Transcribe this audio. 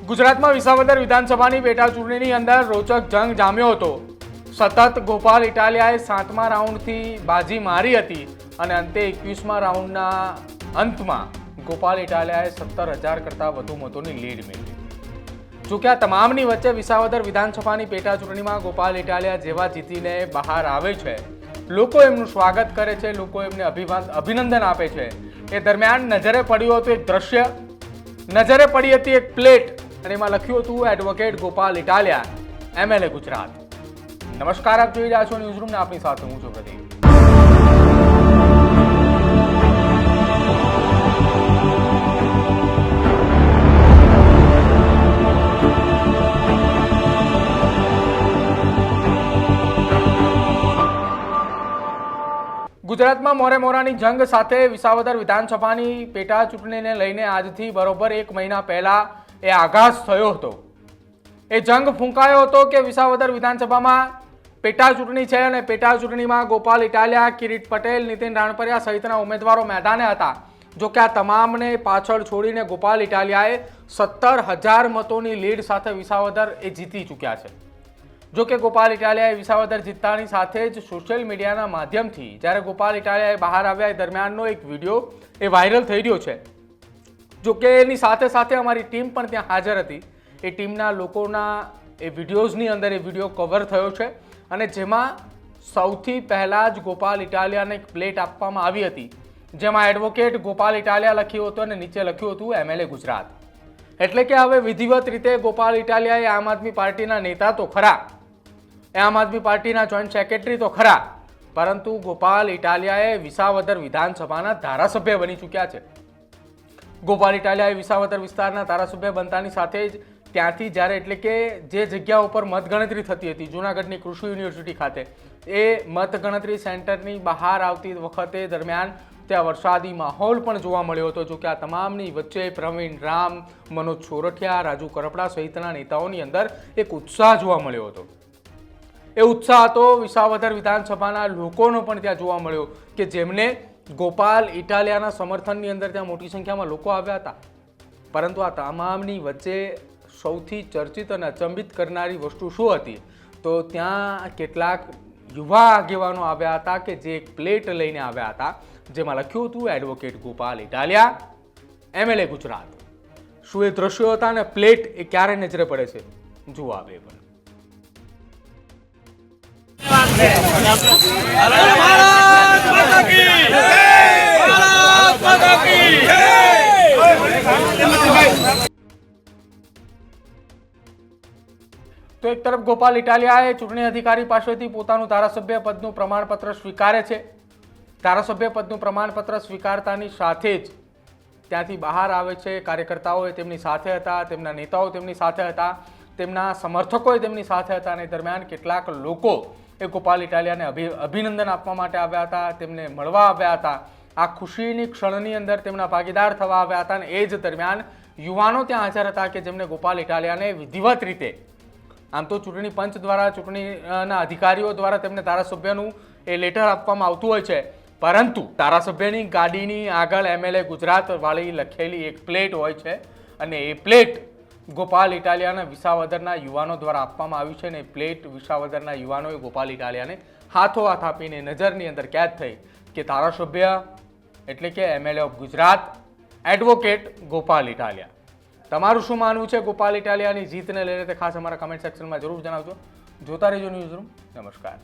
ગુજરાતમાં વિસાવદર વિધાનસભાની પેટા ચૂંટણીની અંદર રોચક જંગ જામ્યો હતો. સતત ગોપાલ ઇટાલિયાએ 7મા રાઉન્ડથી બાજી મારી હતી અને અંતે 21મા રાઉન્ડના અંતમાં ગોપાલ ઇટાલિયાએ 17,000 કરતાં વધુ મતોની લીડ મેળવી. જોકે આ તમામની વચ્ચે વિસાવદર વિધાનસભાની પેટા ચૂંટણીમાં ગોપાલ ઇટાલિયા જેવા જીતીને બહાર આવે છે, લોકો એમનું સ્વાગત કરે છે, લોકો એમને અભિનંદન આપે છે. એ દરમિયાન નજરે પડ્યું હતું એક દ્રશ્ય, નજરે પડી હતી એક પ્લેટ અને એમાં લખ્યું હતું એડવોકેટ ગોપાલ ઇટાલિયા, એમએલએ ગુજરાત. નમસ્કાર, આપ જોઈ રહ્યા છો ન્યૂઝરૂમ ને આપની સાથે હું છું પ્રદીપ. ગુજરાતમાં મોરે મોરાની જંગ સાથે વિસાવદર વિધાનસભાની પેટા ચૂંટણીને લઈને આજથી બરોબર 1 મહિના પહેલા એ આગાસ થયો હતો. એ જંગ ફૂંકાયો હતો કે વિસાવદર વિધાનસભામાં પેટા ચૂંટણી છે અને પેટા ચૂંટણીમાં ગોપાલ ઇટાલિયા, કિરીટ પટેલ, નીતિન રાણપરિયા સહિતના ઉમેદવારો મેદાને હતા. જો કે આ તમામને પાછળ છોડીને ગોપાલ ઇટાલિયાએ 17,000 મતોની લીડ સાથે વિસાવદર એ જીતી ચૂક્યા છે. જો કે ગોપાલ ઇટાલિયાએ વિસાવદર જીતતાની સાથે જ સોશિયલ મીડિયાના માધ્યમથી જ્યારે ગોપાલ ઇટાલિયાએ બહાર આવ્યા એ દરમિયાનનો એક વિડીયો એ વાયરલ થઈ રહ્યો છે. જો કે એની સાથે સાથે અમારી ટીમ પણ ત્યાં હાજર હતી. એ ટીમના લોકોના એ વિડીયોઝની અંદર એ વિડીયો કવર થયો છે અને જેમાં સૌથી પહેલાં જ ગોપાલ ઇટાલિયાને એક પ્લેટ આપવામાં આવી હતી, જેમાં એડવોકેટ ગોપાલ ઇટાલિયા લખ્યું હતું અને નીચે લખ્યું હતું એમએલએ ગુજરાત. એટલે કે હવે વિધિવત રીતે ગોપાલ ઇટાલિયા એ આમ આદમી પાર્ટીના નેતા તો ખરા, આમ આદમી પાર્ટીના જોઈન્ટ સેક્રેટરી તો ખરા, પરંતુ ગોપાલ ઇટાલિયાએ વિસાવદર વિધાનસભાના ધારાસભ્ય બની ચૂક્યા છે. ગોપાલ ઇટાલિયાએ વિસાવદર વિસ્તારના ધારાસભ્ય બનતાની સાથે જ ત્યાંથી જ્યારે એટલે કે જે જગ્યા ઉપર મતગણતરી થતી હતી જૂનાગઢની કૃષિ યુનિવર્સિટી ખાતે, એ મતગણતરી સેન્ટરની બહાર આવતી વખતે દરમિયાન ત્યાં વરસાદી માહોલ પણ જોવા મળ્યો હતો. જો કે આ તમામની વચ્ચે પ્રવીણ રામ, મનોજ સોરઠિયા, રાજુ કરપડા સહિતના નેતાઓની અંદર એક ઉત્સાહ જોવા મળ્યો હતો. એ ઉત્સાહ હતો વિસાવદર વિધાનસભાના લોકોનો પણ ત્યાં જોવા મળ્યો કે જેમને ગોપાલ ઇટાલિયાના સમર્થનની અંદર ત્યાં મોટી સંખ્યામાં લોકો આવ્યા હતા. પરંતુ આ તમામની વચ્ચે સૌથી ચર્ચિત અને અચંબિત કરનારી વસ્તુ શું હતી? તો ત્યાં કેટલાક યુવા આગેવાનો આવ્યા હતા કે જે એક પ્લેટ લઈને આવ્યા હતા જેમાં લખ્યું હતું એડવોકેટ ગોપાલ ઇટાલિયા, એમએલએ ગુજરાત. શું એ દ્રશ્યો હતા અને પ્લેટ એ ક્યારે નજરે પડે છે? જુઓ આ બે પણ. તો એક તરફ ગોપાલ ઇટાલિયાએ ચૂંટણી અધિકારી પાસેથી પોતાનું ધારાસભ્ય પદનું પ્રમાણપત્ર સ્વીકારે છે. ધારાસભ્ય પદનું પ્રમાણપત્ર સ્વીકારતાની સાથે જ ત્યાંથી બહાર આવે છે. કાર્યકર્તાઓ તેમની સાથે હતા, તેમના નેતાઓ તેમની સાથે હતા, તેમના સમર્થકો તેમની સાથે હતા અને દરમિયાન કેટલાક લોકો એ ગોપાલ ઇટાલિયાને અભિનંદન આપવા માટે આવ્યા હતા, તેમને મળવા આવ્યા હતા, આ ખુશીની ક્ષણની અંદર તેમના ભાગીદાર થવા આવ્યા હતા. અને એ જ દરમિયાન યુવાનો ત્યાં હાજર હતા કે જેમને ગોપાલ ઇટાલિયાને વિધિવત રીતે, આમ તો ચૂંટણી પંચ દ્વારા, ચૂંટણીના અધિકારીઓ દ્વારા તેમને ધારાસભ્યનું એ લેટર આપવામાં આવતું હોય છે, પરંતુ ધારાસભ્યની ગાડીની આગળ એમએલએ ગુજરાત વાળી લખેલી એક પ્લેટ હોય છે અને એ પ્લેટ ગોપાલ ઇટાલિયાના વિસાવદરના યુવાનો દ્વારા આપવામાં આવી છે. અને પ્લેટ વિસાવદરના યુવાનોએ ગોપાલ ઇટાલિયાને હાથોહાથ આપીને નજરની અંદર કેદ થઈ કે ધારાસભ્ય એટલે કે MLA of Gujarat advocate Gopal Italia. તમારું શું માનવું છે ગોપાલ ઇટાલિયાની જીતને લઈને તે ખાસ અમારા કમેન્ટ સેક્શનમાં જરૂર જણાવજો. જોતા રહેજો ન્યૂઝરૂમ. નમસ્કાર.